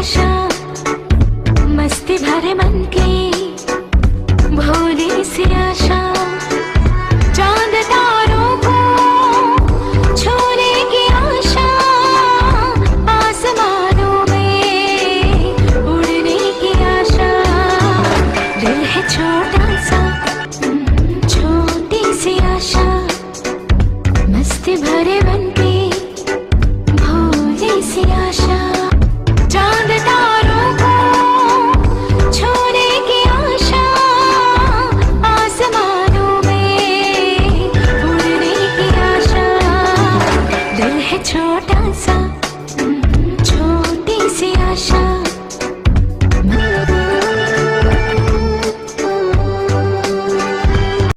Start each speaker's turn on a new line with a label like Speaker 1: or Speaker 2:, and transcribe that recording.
Speaker 1: आशा, मस्ती भरे मन की भोली सी आशा, चांद तारों को छूने की आशा, आसमानों में उड़ने की आशा। दिल है छोटा सा, छोटी सी आशा, मस्ती भरे मन की भोली सी आशा, चांद तारों को छूने की आशा, आसमानों में उड़ने की आशा। दिल है छोटा सा,